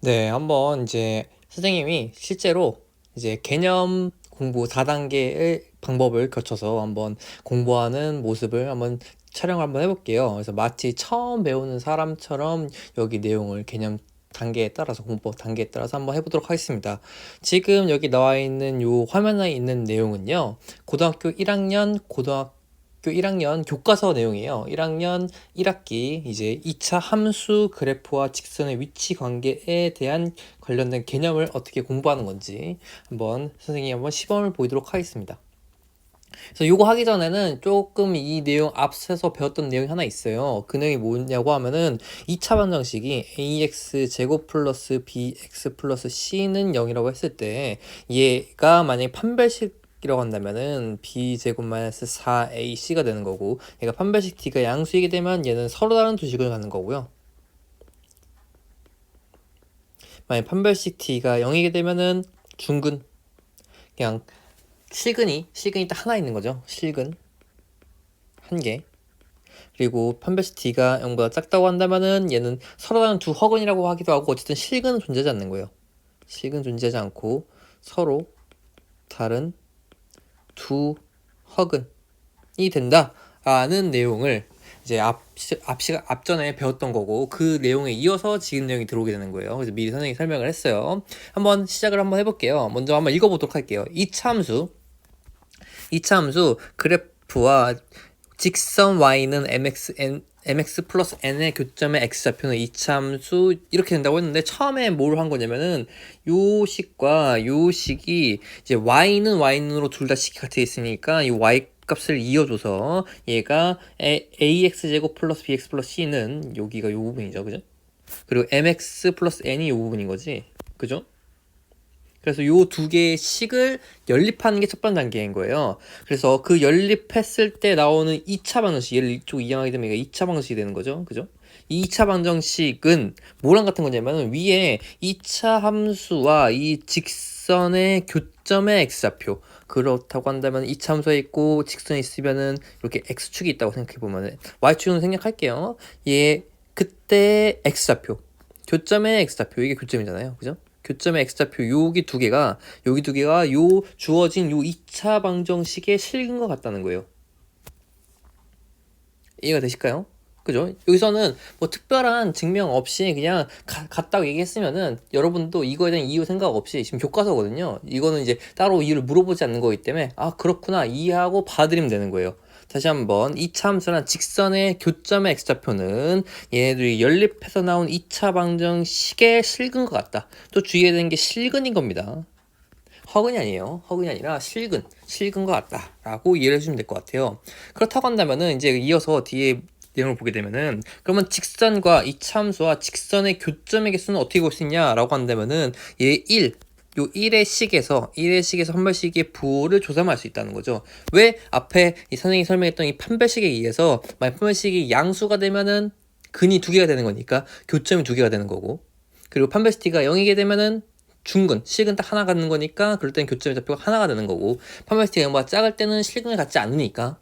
네, 한번 이제 선생님이 실제로 이제 개념 공부 4단계의 방법을 거쳐서 한번 공부하는 모습을 한번 촬영을 한번 해볼게요. 그래서 마치 처음 배우는 사람처럼 여기 내용을 개념 단계에 따라서 공부법 단계에 따라서 한번 해보도록 하겠습니다. 지금 여기 나와 있는 요 화면에 있는 내용은요, 고등학교 1학년 교과서 내용이에요. 1학년 1학기 이제 2차 함수 그래프와 직선의 위치 관계에 대한 관련된 개념을 어떻게 공부하는 건지 한번 선생님이 한번 시범을 보이도록 하겠습니다. 그래서 요거 하기 전에는 조금 이 내용 앞서서 배웠던 내용이 하나 있어요. 그 내용이 뭐냐고 하면은 2차 방정식이 ax 제곱 플러스 bx 플러스 c는 0이라고 했을 때 얘가 만약에 판별식이라고 한다면은 b제곱 마이너스 4ac가 되는 거고, 얘가 판별식 t가 양수이게 되면 얘는 서로 다른 두 식을 갖는 거고요. 만약 판별식 t가 0이게 되면은 중근, 그냥 실근이 딱 하나 있는 거죠. 실근 한 개. 그리고 판별식 t가 0보다 작다고 한다면은 얘는 서로 다른 두 허근이라고 하기도 하고, 어쨌든 실근은 존재하지 않는 거예요. 실근 존재하지 않고 서로 다른 두 허근이 된다라는 내용을 이제 앞전에 배웠던 거고, 그 내용에 이어서 지금 내용이 들어오게 되는 거예요. 그래서 미리 선생님이 설명을 했어요. 한번 시작을 한번 해볼게요. 먼저 한번 읽어보도록 할게요. 2차 함수 그래프와 직선 y는 mx 플러스 n의 교점의 x좌표는 이차함수 이렇게 된다고 했는데, 처음에 뭘 한 거냐면은 요 식과 요 식이 이제 y는 y는으로 둘 다 식이 같아 있으니까 이 y 값을 이어줘서 얘가 ax제곱 플러스 bx 플러스 c는 여기가 요 부분이죠, 그죠? 그리고 mx 플러스 n이 요 부분인 거지, 그죠? 그래서 요 두 개의 식을 연립하는 게 첫 번째 단계인 거예요. 그래서 그 연립했을 때 나오는 2차 방정식, 얘를 이쪽 이항하게 되면 2차 방정식이 되는 거죠. 그죠? 이 2차 방정식은 뭐랑 같은 거냐면, 위에 2차 함수와 이 직선의 교점의 x좌표, 그렇다고 한다면 2차 함수가 있고 직선이 있으면은 이렇게 x축이 있다고 생각해보면 y축은 생략할게요. 얘 그때 x좌표, 교점의 x좌표, 이게 교점이잖아요. 그죠? 교점의 x좌표 여기 두 개가 요 주어진 요 2차 방정식의 실근과 같다는 거예요. 이해가 되실까요? 그죠? 여기서는 뭐 특별한 증명 없이 그냥 같다고 얘기했으면은 여러분도 이거에 대한 이유 생각 없이, 지금 교과서거든요. 이거는 이제 따로 이유를 물어보지 않는 거기 때문에 아 그렇구나 이해하고 받아들이면 되는 거예요. 다시 한번 2차 함수란 직선의 교점의 x좌표는 얘네들이 연립해서 나온 2차 방정식의 실근과 같다. 또 주의해야 되는 게 실근인 겁니다. 허근이 아니에요. 허근이 아니라 실근과 같다라고 이해를 해주면 될 것 같아요. 그렇다고 한다면은 이제 이어서 뒤에 내용을 보게 되면은, 그러면 직선과 이차함수와 직선의 교점의 개수는 어떻게 볼 수 있냐라고 한다면은 얘 1, 요 1의 식에서 판별식의 부호를 조사할 수 있다는 거죠. 왜? 앞에 이 선생님이 설명했던 이 판별식에 의해서 만약 판별식이 양수가 되면은 근이 두 개가 되는 거니까 교점이 두 개가 되는 거고, 그리고 판별식 t가 0이게 되면은 중근, 실근 딱 하나 갖는 거니까 그럴 때는 교점의 좌표가 하나가 되는 거고, 판별식 t가 작을 때는 실근을 갖지 않으니까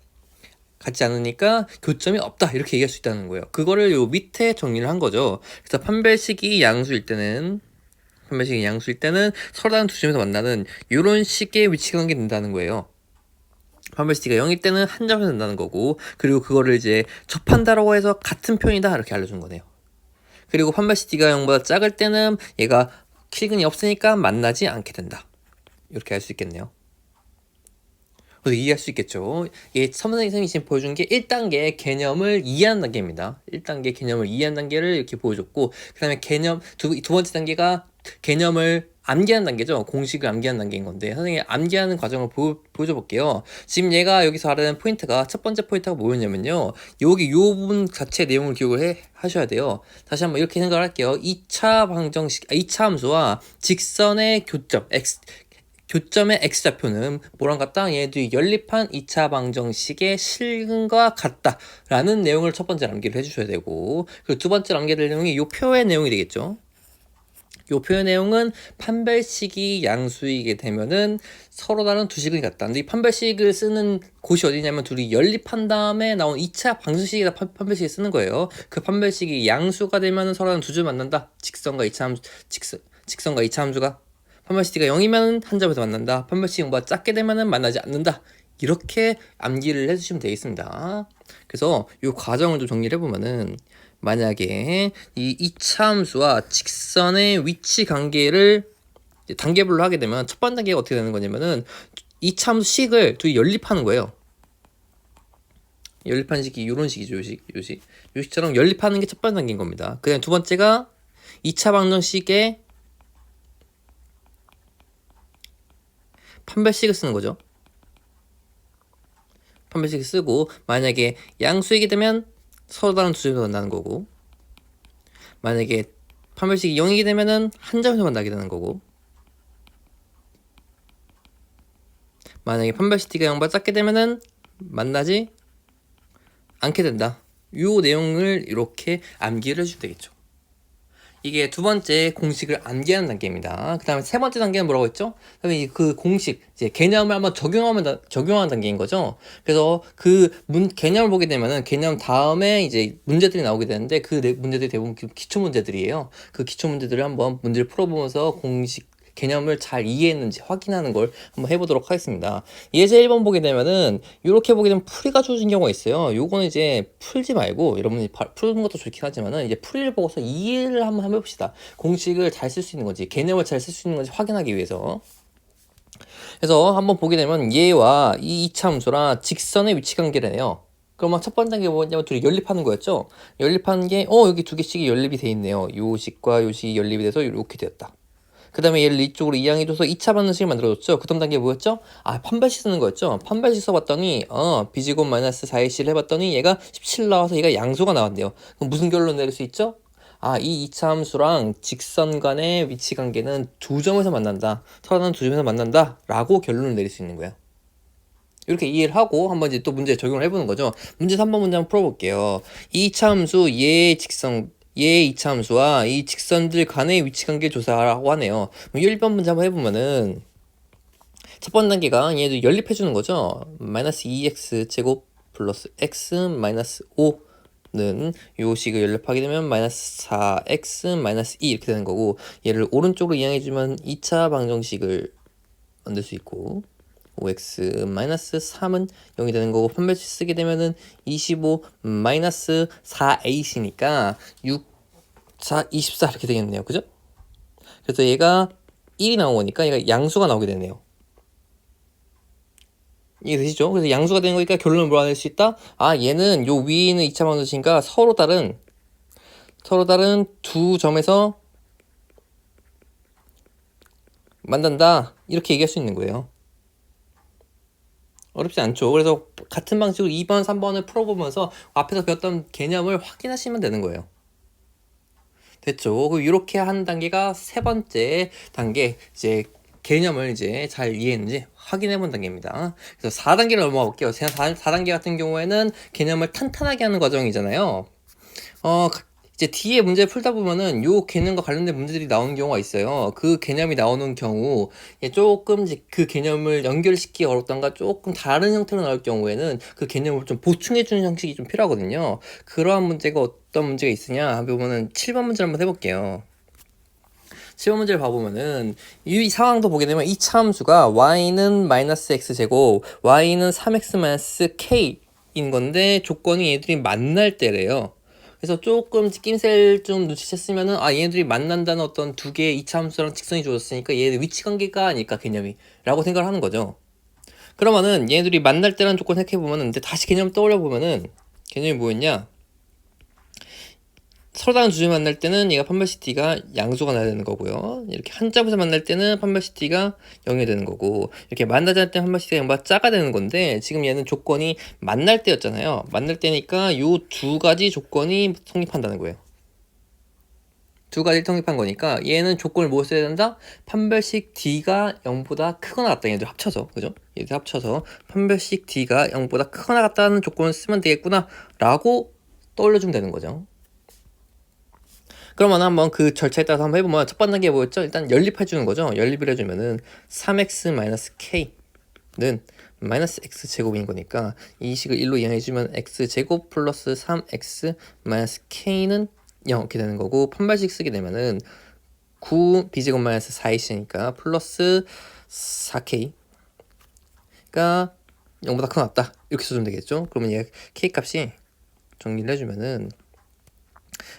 교점이 없다 이렇게 얘기할 수 있다는 거예요. 그거를 요 밑에 정리를 한 거죠. 그래서 판별식이 양수일 때는 서로 다른 두 점에서 만나는 이런 식의 위치 관계 된다는 거예요. 판별식 t가 0일 때는 한 점에서 된다는 거고, 그리고 그거를 이제 접한다라고 해서 같은 편이다 이렇게 알려준 거네요. 그리고 판별식 t가 0보다 작을 때는 얘가 실근이 없으니까 만나지 않게 된다. 이렇게 할 수 있겠네요. 그래서 이해할 수 있겠죠. 이 선생님이 지금 보여준 게 1단계 개념을 이해하는 단계입니다. 1단계 개념을 이해하는 단계를 이렇게 보여줬고, 그 다음에 두 번째 단계가 개념을 암기하는 단계죠. 공식을 암기하는 단계인 건데, 선생님이 암기하는 과정을 보여줘 볼게요. 지금 얘가 여기서 알아야 포인트가, 첫 번째 포인트가 뭐였냐면요, 여기 요 부분 자체 내용을 기억을 하셔야 돼요. 다시 한번 이렇게 생각을 할게요. 2차 함수와 직선의 교점의 x좌표는 뭐랑 같다? 얘네들이 연립한 2차 방정식의 실근과 같다라는 내용을 첫 번째 암기를 해주셔야 되고, 그리고 두 번째 암기될 내용이 이 표의 내용이 되겠죠. 요 표현 내용은 판별식이 양수이게 되면은 서로 다른 두 식이 같다. 근데 이 판별식을 쓰는 곳이 어디냐면 둘이 연립한 다음에 나온 2차 방정식에다 판별식을 쓰는 거예요. 그 판별식이 양수가 되면은 서로 다른 두 줄 만난다. 직선과 2차 함수, 직선과 2차 함수가 판별식이 0이면 한 점에서 만난다. 판별식이 뭐가 작게 되면은 만나지 않는다. 이렇게 암기를 해주시면 되겠습니다. 그래서 이 과정을 좀 정리를 해보면은 만약에 이 이차함수와 직선의 위치 관계를 단계별로 하게 되면 첫 번째 단계가 어떻게 되는 거냐면은 이차함수 식을 둘이 연립하는 거예요. 연립하는 식이 이런 식이죠. 요식처럼 연립하는 게 첫 번째 단계인 겁니다. 그다음 두 번째가 2차 방정식의 판별식을 쓰는 거죠. 판별식을 쓰고 만약에 양수이게 되면 서로 다른 두 점에서 만나는 거고, 만약에 판별식이 0이게 되면은 한 점에서 만나게 되는 거고, 만약에 판별식이 0보다 작게 되면은 만나지 않게 된다. 요 내용을 이렇게 암기를 해주면 되겠죠. 이게 두 번째 공식을 암기하는 단계입니다. 그 다음에 세 번째 단계는 뭐라고 했죠? 그다음에 그 공식, 이제 개념을 한번 적용하는 단계인 거죠. 그래서 그 개념을 보게 되면은 개념 다음에 이제 문제들이 나오게 되는데 그 문제들이 대부분 기초 문제들이에요. 그 기초 문제들을 한번 문제를 풀어보면서 공식 개념을 잘 이해했는지 확인하는 걸 한번 해보도록 하겠습니다. 예제 1번 보게 되면은 이렇게 보게 되면 풀이가 주어진 경우가 있어요. 요거는 이제 풀지 말고 여러분이 푸는 것도 좋긴 하지만은 이제 풀이를 보고서 이해를 한번 해봅시다. 공식을 잘 쓸 수 있는 건지 개념을 잘 쓸 수 있는 건지 확인하기 위해서. 그래서 한번 보게 되면 얘와 이 이차함수랑 직선의 위치 관계래요. 그러면 첫 번째 단계 뭐냐면 둘이 연립하는 거였죠. 연립하는 게 여기 두 개씩이 연립이 돼 있네요. 요 식과 요 식이 연립이 돼서 이렇게 되었다. 그 다음에 얘를 이쪽으로 이항해줘서 2차 방정식을 만들어줬죠. 그 다음 단계 뭐였죠? 판별식 쓰는 거였죠. 판별식 써봤더니 b제곱 마이너스 4ac를 해봤더니 얘가 17 나와서 얘가 양수가 나왔네요. 그럼 무슨 결론 내릴 수 있죠? 이 2차 함수랑 직선 간의 위치 관계는 두 점에서 만난다. 서로 다른 두 점에서 만난다. 라고 결론을 내릴 수 있는 거예요. 이렇게 이해를 하고 한번 이제 또 문제 적용을 해보는 거죠. 문제 3번 문제 한번 풀어볼게요. 이 2차 함수 얘의 직선 얘의 2차 함수와 이 직선들 간의 위치 관계 조사라고 하네요. 1번 문제 한번 해보면은 첫 번째 단계가 얘도 연립해 주는 거죠. 마이너스 2x 제곱 플러스 x 마이너스 5는 요 식을 연립하게 되면 마이너스 4x 마이너스 2 이렇게 되는 거고, 얘를 오른쪽으로 이항해 주면 2차 방정식을 만들 수 있고 5x 마이너스 3은 0이 되는 거고, 판별식 쓰게 되면은 25 마이너스 4ac니까 6, 4, 24 이렇게 되겠네요. 그죠? 그래서 얘가 1이 나오니까 얘가 양수가 나오게 되네요. 이해 되시죠? 그래서 양수가 되는 거니까 결론을 뭐라 낼 수 있다? 얘는 요 위에 있는 2차 방정식과 서로 다른 두 점에서 만난다. 이렇게 얘기할 수 있는 거예요. 어렵지 않죠. 그래서 같은 방식으로 2번, 3번을 풀어보면서 앞에서 배웠던 개념을 확인하시면 되는 거예요. 됐죠? 그럼 이렇게 한 단계가 세 번째 단계, 이제 개념을 이제 잘 이해했는지 확인해 본 단계입니다. 그래서 4단계를 넘어가 볼게요. 4단계 같은 경우에는 개념을 탄탄하게 하는 과정이잖아요. 이제 뒤에 문제 풀다 보면은 요 개념과 관련된 문제들이 나오는 경우가 있어요. 그 개념이 나오는 경우 조금 그 개념을 연결시키기 어렵던가 조금 다른 형태로 나올 경우에는 그 개념을 좀 보충해주는 형식이 좀 필요하거든요. 그러한 문제가 어떤 문제가 있으냐 보면은 7번 문제 한번 해볼게요. 7번 문제를 봐보면은 이 상황도 보게 되면 이 차함수가 y는 마이너스 x제곱 y는 3x 마이너스 k인 건데 조건이 얘들이 만날 때래요. 그래서 조금 낌새를 좀 눈치챘으면은 얘네들이 만난다는 어떤 두 개의 이차함수랑 직선이 주어졌으니까 얘네들 위치관계가 아닐까 개념이 라고 생각을 하는 거죠. 그러면은 얘네들이 만날 때라는 조건 생각해보면은 근데 다시 개념 떠올려보면은 개념이 뭐였냐, 서로 다른 두 점이 만날 때는 얘가 판별식 D가 양수가 나야 되는 거고요. 이렇게 한 점에서 만날 때는 판별식 D가 0이 되는 거고, 이렇게 만나지 않을 때는 판별식 D가 0보다 작아야 되는 건데 지금 얘는 조건이 만날 때였잖아요. 만날 때니까 요 두 가지 조건이 성립한다는 거예요. 두 가지 성립한 거니까 얘는 조건을 뭐 써야 된다? 판별식 D가 0보다 크거나 같다. 얘들 합쳐서, 그죠? 얘들 합쳐서 판별식 D가 0보다 크거나 같다는 조건을 쓰면 되겠구나 라고 떠올려주면 되는 거죠. 그러면 한번 그 절차에 따라서 한번 해보면 첫 번째 단계 뭐였죠? 일단 연립해 주는 거죠. 연립을 해주면은 3x-k는 마이너스 x제곱인 거니까 이 식을 1로 이항해주면 x제곱 플러스 3x 마이너스 k는 0 이렇게 되는 거고, 판별식 쓰게 되면은 9 b제곱 마이너스 4ac니까 플러스 4k가 0보다 크거나 같다 이렇게 써주면 되겠죠. 그러면 얘 k 값이 정리를 해주면은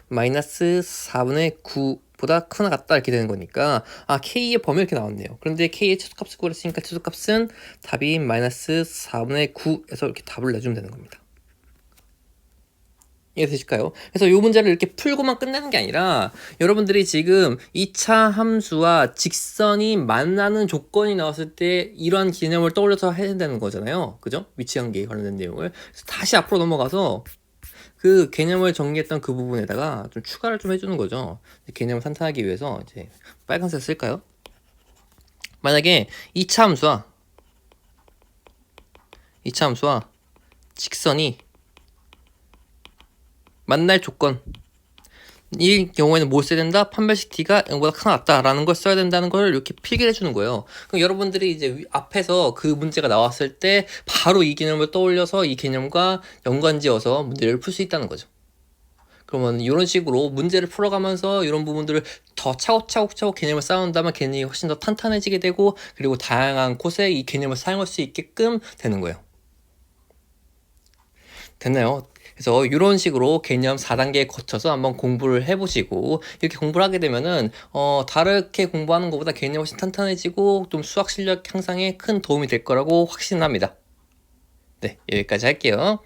마이너스 4분의 9보다 크거나 같다 이렇게 되는 거니까 k의 범위 이렇게 나왔네요. 그런데 k의 최소값을 구했으니까 최소값은 답이 마이너스 4분의 9에서 이렇게 답을 내주면 되는 겁니다. 이해되실까요? 그래서 이 문제를 이렇게 풀고만 끝내는 게 아니라 여러분들이 지금 2차 함수와 직선이 만나는 조건이 나왔을 때 이러한 개념을 떠올려서 해야 된다는 거잖아요. 그죠? 위치관계에 관련된 내용을. 그래서 다시 앞으로 넘어가서 그 개념을 정리했던 그 부분에다가 좀 추가를 좀 해주는 거죠. 개념을 산탄하기 위해서 이제 빨간색 쓸까요? 만약에 2차 함수와 직선이 만날 조건 이 경우에는 뭘 써야 된다? 판별식 t가 0보다 크거나 같다라는 걸 써야 된다는 걸 이렇게 필기를 해주는 거예요. 그럼 여러분들이 이제 앞에서 그 문제가 나왔을 때 바로 이 개념을 떠올려서 이 개념과 연관지어서 문제를 풀 수 있다는 거죠. 그러면 이런 식으로 문제를 풀어가면서 이런 부분들을 더 차곡차곡 개념을 쌓아온다면 개념이 훨씬 더 탄탄해지게 되고, 그리고 다양한 곳에 이 개념을 사용할 수 있게끔 되는 거예요. 됐나요? 그래서 이런 식으로 개념 4단계 거쳐서 한번 공부를 해보시고, 이렇게 공부를 하게 되면은 다르게 공부하는 것보다 개념이 훨씬 탄탄해지고 좀 수학 실력 향상에 큰 도움이 될 거라고 확신합니다. 네, 여기까지 할게요.